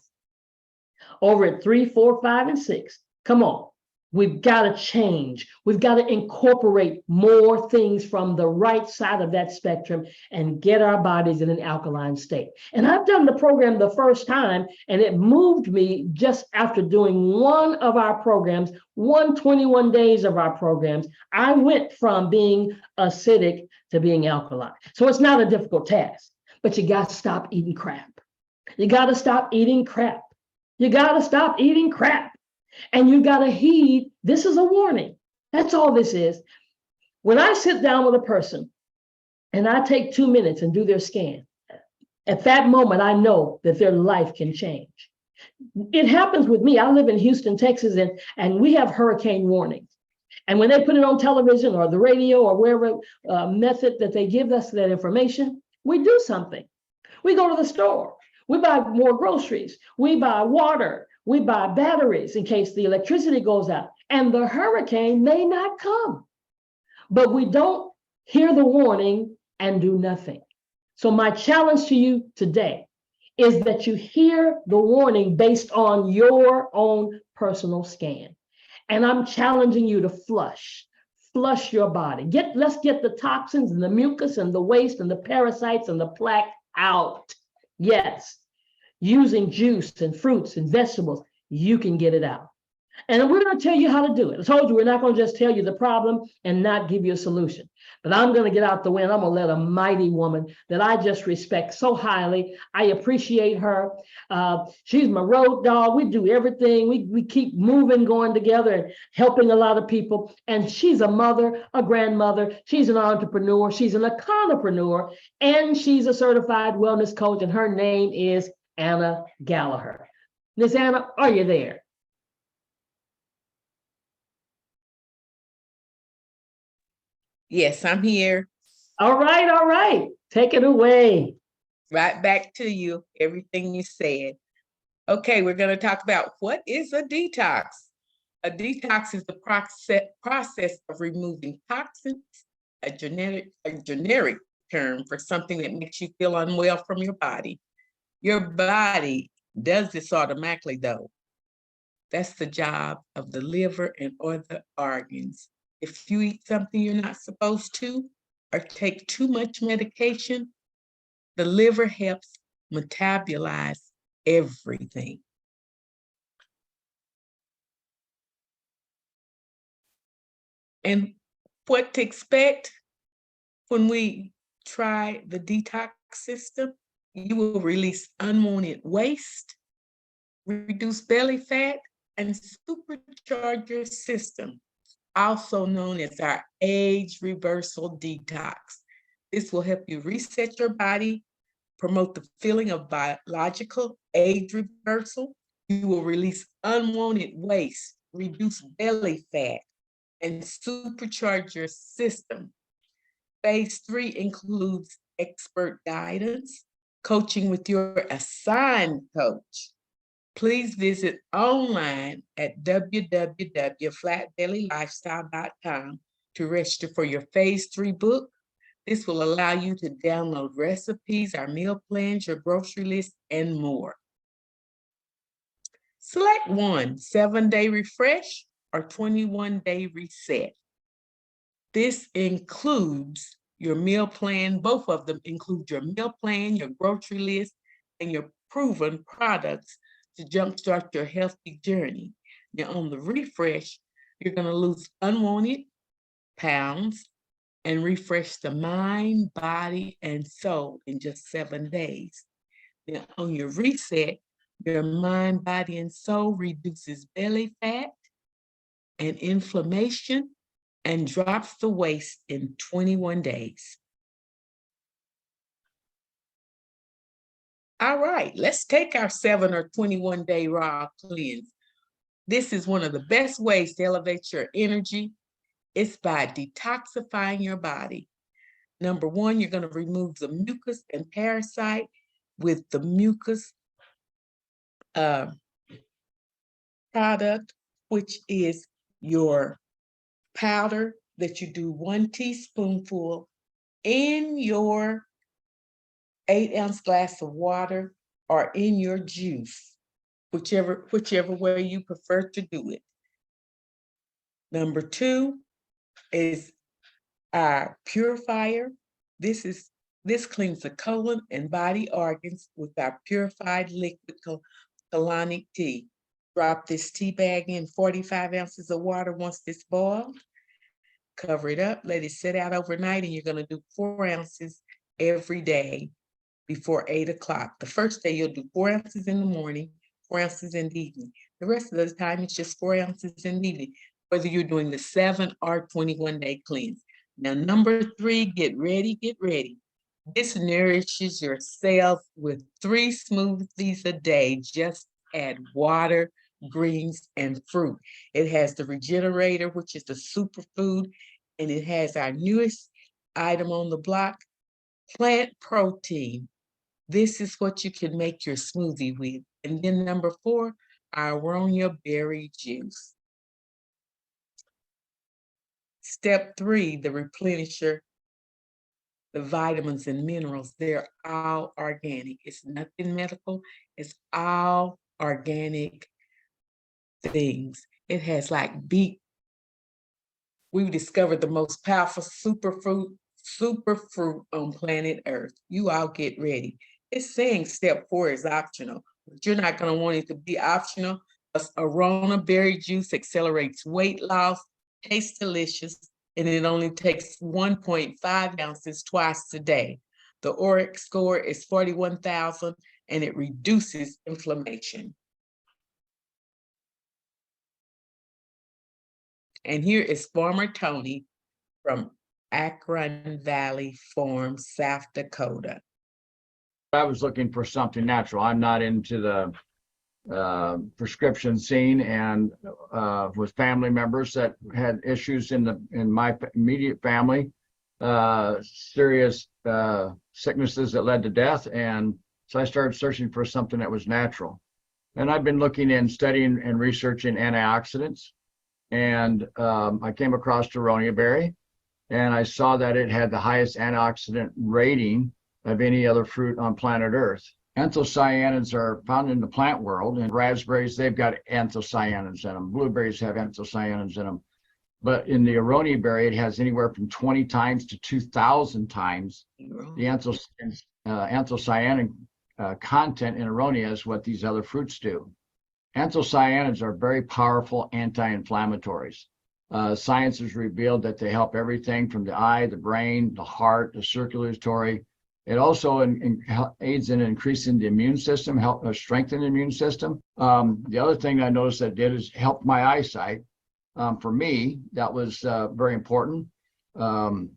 over at 3, 4, 5, and 6, come on. We've got to change. We've got to incorporate more things from the right side of that spectrum and get our bodies in an alkaline state. And I've done the program the first time, and it moved me just after doing one of our programs, 21 days of our programs. I went from being acidic to being alkaline. So it's not a difficult task, but you got to stop eating crap. You got to stop eating crap. You got to stop eating crap. And you got to heed, this is a warning. That's all this is. When I sit down with a person and I take 2 minutes and do their scan, at that moment, I know that their life can change. It happens with me. I live in Houston, Texas, and we have hurricane warnings. And when they put it on television or the radio or wherever method that they give us that information, we do something. We go to the store. We buy more groceries. We buy water. We buy batteries in case the electricity goes out, and the hurricane may not come, but we don't hear the warning and do nothing. So my challenge to you today is that you hear the warning based on your own personal scan. And I'm challenging you to flush your body. Let's get the toxins and the mucus and the waste and the parasites and the plaque out. Yes. Using juice and fruits and vegetables, you can get it out. And we're going to tell you how to do it. I told you we're not going to just tell you the problem and not give you a solution. But I'm going to get out the way, and I'm going to let a mighty woman that I just respect so highly. I appreciate her. She's my road dog. We do everything. We keep moving, going together, and helping a lot of people. And she's a mother, a grandmother. She's an entrepreneur. She's an econopreneur, and she's a certified wellness coach. And her name is Anna Gallagher. Miss Anna, are you there? Yes, I'm here. All right. Take it away. Right back to you, everything you said. Okay, we're going to talk about what is a detox. A detox is the process of removing toxins, a generic term for something that makes you feel unwell from your body. Your body does this automatically, though. That's the job of the liver and other organs. If you eat something you're not supposed to, or take too much medication, the liver helps metabolize everything. And what to expect when we try the detox system? You will release unwanted waste, reduce belly fat, and supercharge your system, also known as our age reversal detox. This will help you reset your body, promote the feeling of biological age reversal. You will release unwanted waste, reduce belly fat, and supercharge your system. Phase 3 includes expert guidance, coaching with your assigned coach. Please visit online at www.flatbellylifestyle.com to register for your Phase 3 book. This will allow you to download recipes, our meal plans, your grocery list, and more. Select one, 7-day refresh or 21-day reset. This includes your meal plan. Both of them include your meal plan, your grocery list, and your proven products to jumpstart your healthy journey. Now on the refresh, you're going to lose unwanted pounds and refresh the mind, body, and soul in just 7 days. Now on your reset, your mind, body, and soul reduces belly fat and inflammation and drops the waist in 21 days. All right, let's take our 7 or 21-day raw cleanse. This is one of the best ways to elevate your energy. It's by detoxifying your body. Number 1, you're going to remove the mucus and parasite with the mucus product, which is your powder that you do 1 teaspoonful in your 8-ounce glass of water or in your juice, whichever way you prefer to do it. Number 2 is our purifier. This cleans the colon and body organs with our purified liquid colonic tea. Drop this tea bag in 45 ounces of water once it's boiled. Cover it up, let it sit out overnight, and you're going to do 4 ounces every day before 8 o'clock. The first day you'll do 4 ounces in the morning, 4 ounces in the evening. The rest of the time it's just 4 ounces in the evening, whether you're doing the 7 or 21-day cleanse. Now, number 3, get ready. This nourishes your cells with 3 smoothies a day. Just add water, greens, and fruit. It has the Regenerator, which is the superfood, and it has our newest item on the block, plant protein. This is what you can make your smoothie with. And then number 4, our Aronia berry juice. Step 3, the replenisher, the vitamins and minerals, they're all organic. It's nothing medical, it's all organic things. It has like beet. We've discovered the most powerful superfruit on planet Earth. You all get ready. It's saying step 4 is optional, but you're not going to want it to be optional. Because Aronia berry juice accelerates weight loss, tastes delicious, and it only takes 1.5 ounces twice a day. The ORAC score is 41,000, and it reduces inflammation. And here is Farmer Tony from Akron Valley Farm, South Dakota. I was looking for something natural. I'm not into the prescription scene, and with family members that had issues in my immediate family, serious sicknesses that led to death. And so I started searching for something that was natural. And I've been looking and studying and researching antioxidants. And I came across Aronia berry, and I saw that it had the highest antioxidant rating of any other fruit on planet Earth. Anthocyanins are found in the plant world, and raspberries, they've got anthocyanins in them. Blueberries have anthocyanins in them. But in the Aronia berry, it has anywhere from 20 times to 2,000 times the anthocyanin content in Aronia is what these other fruits do. Anthocyanins are very powerful anti-inflammatories. Science has revealed that they help everything from the eye, the brain, the heart, the circulatory. It also aids in increasing the immune system, help strengthen the immune system. The other thing I noticed that did is help my eyesight. For me, that was very important. And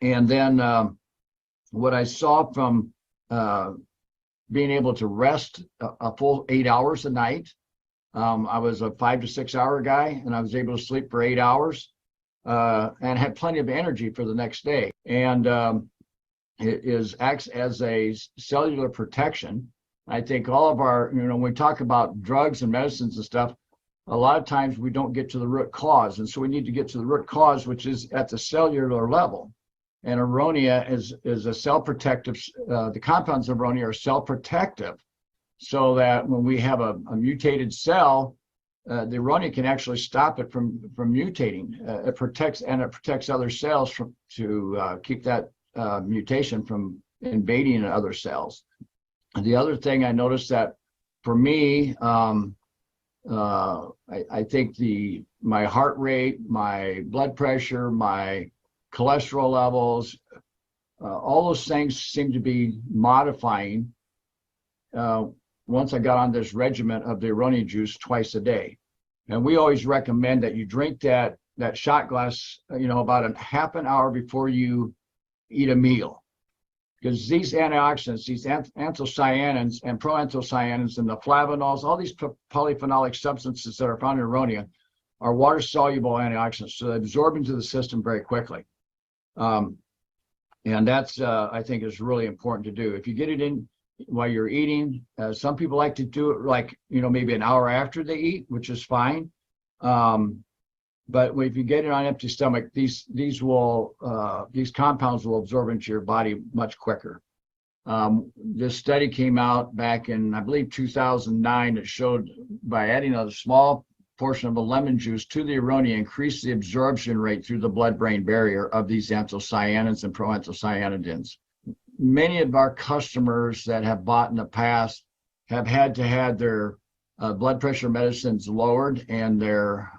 then what I saw from being able to rest a full 8 hours a night. I was a 5 to 6 hour guy, and I was able to sleep for 8 hours and had plenty of energy for the next day. And it acts as a cellular protection. I think all of our, when we talk about drugs and medicines and stuff, a lot of times we don't get to the root cause. And so we need to get to the root cause, which is at the cellular level. And Aronia is a cell protective, the compounds of Aronia are cell protective, so that when we have a mutated cell, the Aronia can actually stop it from mutating. It protects other cells to keep that mutation from invading other cells. And the other thing I noticed that for me, I think my heart rate, my blood pressure, my cholesterol levels, all those things seem to be modifying once I got on this regimen of the Aronia juice twice a day. And we always recommend that you drink that shot glass, about a half an hour before you eat a meal. Because these antioxidants, these anthocyanins and proanthocyanins and the flavonols, all these polyphenolic substances that are found in Aronia are water-soluble antioxidants, so they absorb into the system very quickly. And that's, I think, is really important to do. If you get it in, while you're eating. Some people like to do it like, maybe an hour after they eat, which is fine. But if you get it on empty stomach, these compounds will absorb into your body much quicker. This study came out back in, I believe, 2009. It showed by adding a small portion of a lemon juice to the Aronia increased the absorption rate through the blood-brain barrier of these anthocyanins and proanthocyanidins. Many of our customers that have bought in the past have had to have their blood pressure medicines lowered, and their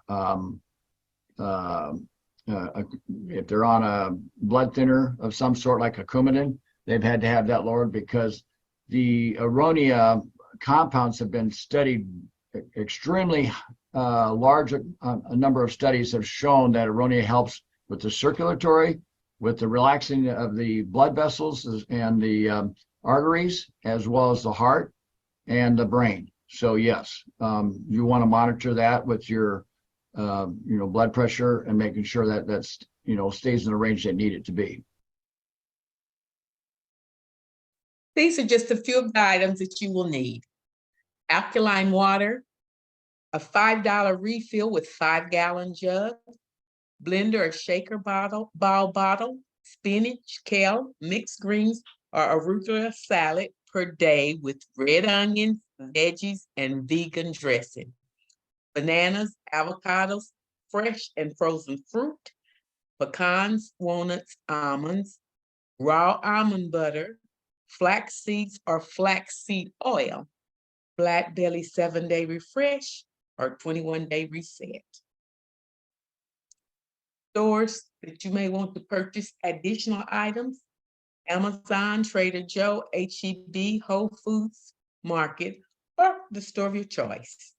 if they're on a blood thinner of some sort like a Coumadin, they've had to have that lowered because the Aronia compounds have been studied extremely large. A number of studies have shown that Aronia helps with the circulatory, with the relaxing of the blood vessels and the arteries, as well as the heart and the brain. So yes, you want to monitor that with your blood pressure and making sure that that's stays in the range they need it to be. These are just a few of the items that you will need. Alkaline water, a $5 refill with 5-gallon jug, blender or shaker ball bottle, spinach, kale, mixed greens, or arugula salad per day with red onions, veggies, and vegan dressing. Bananas, avocados, fresh and frozen fruit, pecans, walnuts, almonds, raw almond butter, flax seeds or flaxseed oil, Black Belly 7-day refresh or 21-day reset. Stores that you may want to purchase additional items: Amazon, Trader Joe, H-E-B, Whole Foods Market, or the store of your choice.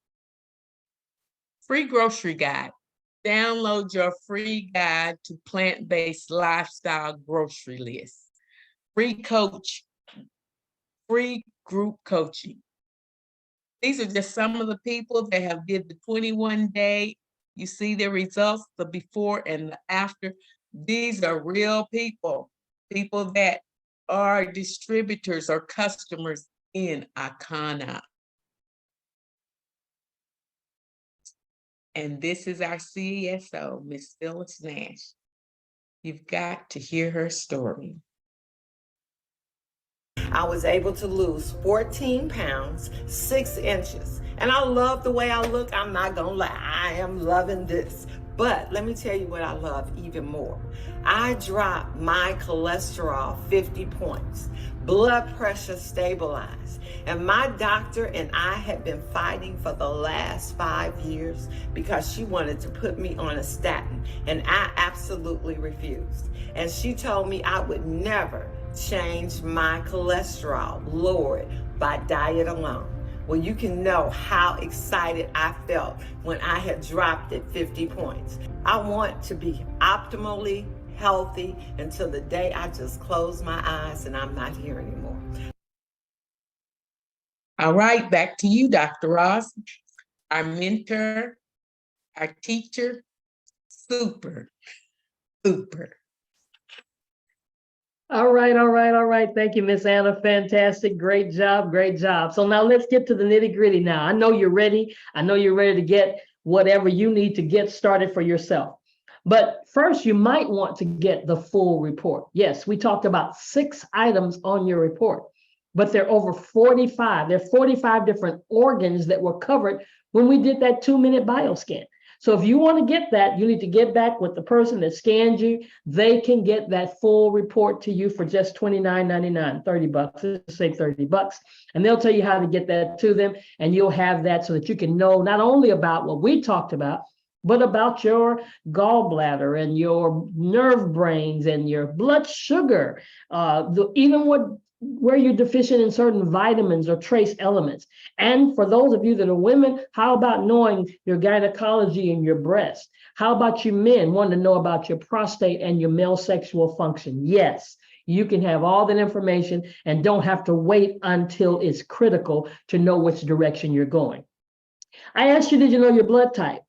Free grocery guide. Download your free guide to plant-based lifestyle grocery list. Free coach, free group coaching. These are just some of the people that have did the 21-day. You see the results, the before and the after. These are real people, people that are distributors or customers in Akana. And this is our CESO, Miss Phyllis Nash. You've got to hear her story. I was able to lose 14 pounds, 6 inches. And I love the way I look. I'm not gonna lie, I am loving this. But let me tell you what I love even more. I dropped my cholesterol 50 points, blood pressure stabilized. And my doctor and I have been fighting for the last 5 years because she wanted to put me on a statin, and I absolutely refused. And she told me I would never change my cholesterol, lower it by diet alone. Well, you can know how excited I felt when I had dropped it 50 points. I want to be optimally healthy until the day I just close my eyes and I'm not here anymore. All right, back to you, Dr. Ross, our mentor, our teacher. Super. All right. Thank you, Miss Anna. Fantastic. Great job. So now let's get to the nitty-gritty now. I know you're ready. I know you're ready to get whatever you need to get started for yourself. But first, you might want to get the full report. Yes, we talked about 6 items on your report, but there are over 45. There are 45 different organs that were covered when we did that 2-minute bioscan. So if you want to get that, you need to get back with the person that scanned you. They can get that full report to you for just $29.99, $30. Let's say $30. And they'll tell you how to get that to them. And you'll have that so that you can know not only about what we talked about, but about your gallbladder and your nerve brains and your blood sugar, even where you're deficient in certain vitamins or trace elements. And for those of you that are women, how about knowing your gynecology and your breast? How about you men wanting to know about your prostate and your male sexual function? Yes, you can have all that information and don't have to wait until it's critical to know which direction you're going. I asked you, did you know your blood type?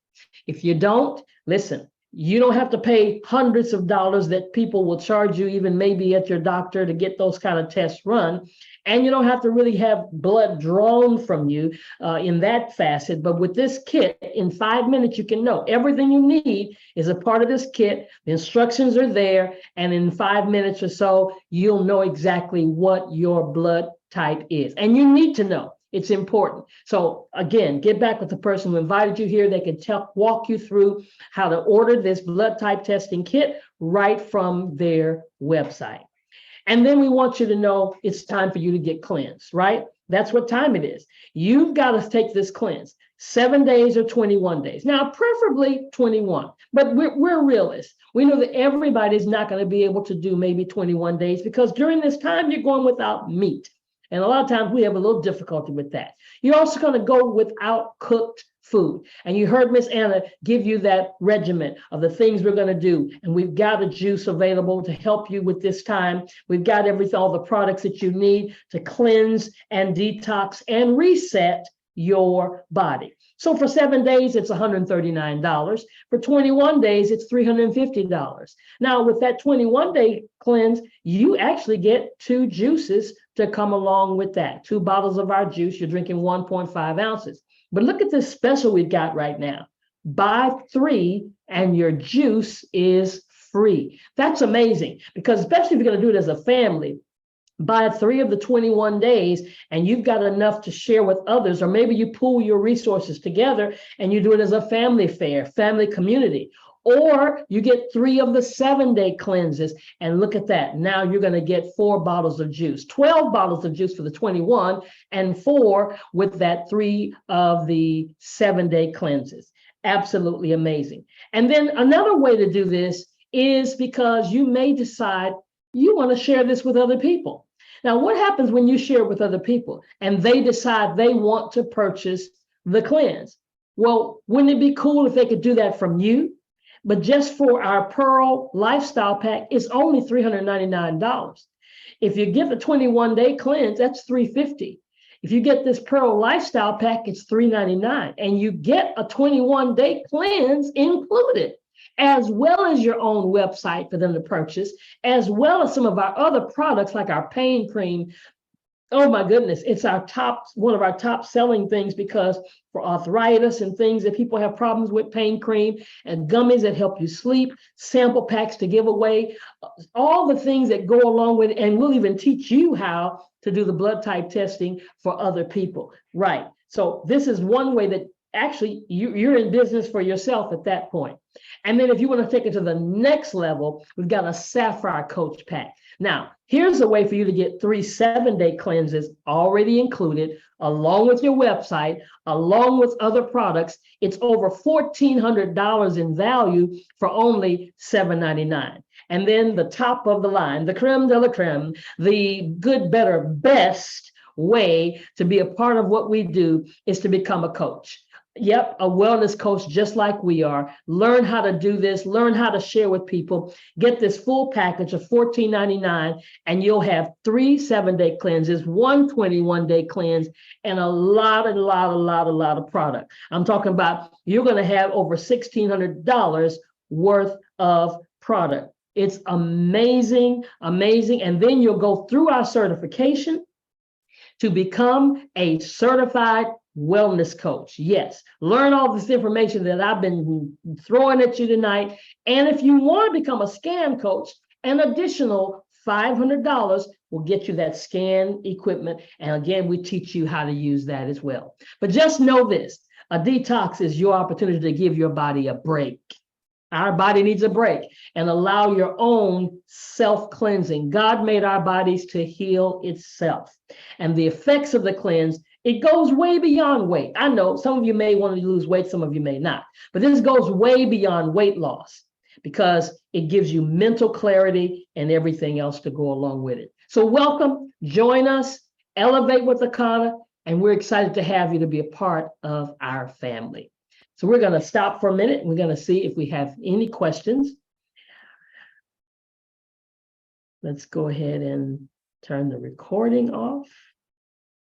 If you don't, listen, You don't have to pay hundreds of dollars that people will charge you, even maybe at your doctor, to get those kind of tests run. And you don't have to really have blood drawn from you in that facet. But with this kit, in 5 minutes, you can know everything you need is a part of this kit. The instructions are there. And in 5 minutes or so, you'll know exactly what your blood type is. And you need to know. It's important. So again, get back with the person who invited you here. They can walk you through how to order this blood type testing kit right from their website. And then we want you to know it's time for you to get cleansed, right? That's what time it is. You've got to take this cleanse, 7 days or 21 days. Now, preferably 21, but we're realists. We know that everybody's not going to be able to do maybe 21 days because during this time, you're going without meat. And a lot of times we have a little difficulty with that. You're also going to go without cooked food. And you heard Miss Anna give you that regimen of the things we're going to do. And we've got a juice available to help you with this time. We've got all the products that you need to cleanse and detox and reset your body. So for 7 days, it's $139. For 21 days, it's $350. Now, with that 21-day cleanse, you actually get 2 juices to come along with that. 2 bottles of our juice, you're drinking 1.5 ounces. But look at this special we've got right now. Buy 3 and your juice is free. That's amazing because especially if you're going to do it as a family, buy 3 of the 21 days and you've got enough to share with others, or maybe you pool your resources together and you do it as a family affair, family community, or you get 3 of the 7-day cleanses. And look at that. Now you're going to get 4 bottles of juice, 12 bottles of juice for the 21 and 4 with that 3 of the 7-day cleanses. Absolutely amazing. And then another way to do this is because you may decide you want to share this with other people. Now, what happens when you share with other people and they decide they want to purchase the cleanse? Well, wouldn't it be cool if they could do that from you? But just for our Pearl Lifestyle Pack, it's only $399. If you get the 21-day cleanse, that's $350. If you get this Pearl Lifestyle Pack, it's $399. And you get a 21-day cleanse included, as well as your own website for them to purchase, as well as some of our other products like our pain cream. Oh my goodness, it's one of our top selling things because for arthritis and things that people have problems with, pain cream and gummies that help you sleep, sample packs to give away, all the things that go along with it. And we'll even teach you how to do the blood type testing for other people. Right. So this is one way that actually you're in business for yourself at that point. And then if you want to take it to the next level, we've got a Sapphire Coach Pack. Now, here's a way for you to get 3 7-day cleanses already included, along with your website, along with other products. It's over $1,400 in value for only $799. And then the top of the line, the creme de la creme, the good, better, best way to be a part of what we do is to become a coach. Yep, a wellness coach just like we are. Learn how to do this, learn how to share with people, get this full package of $14.99, and you'll have 3 7-day cleanses, 1 21-day cleanse, and a lot of product. I'm talking about you're going to have over $1,600 worth of product. It's amazing, amazing. And then you'll go through our certification to become a certified wellness coach. Yes, learn all this information that I've been throwing at you tonight. And if you want to become a scan coach, an additional $500 will get you that scan equipment. And again, we teach you how to use that as well. But just know this, a detox is your opportunity to give your body a break. Our body needs a break and allow your own self-cleansing. God made our bodies to heal itself. And the effects of the cleanse, it goes way beyond weight. I know some of you may want to lose weight, some of you may not, but this goes way beyond weight loss because it gives you mental clarity and everything else to go along with it. So welcome, join us, elevate with Akana, and we're excited to have you to be a part of our family. So we're going to stop for a minute. And we're going to see if we have any questions. Let's go ahead and turn the recording off.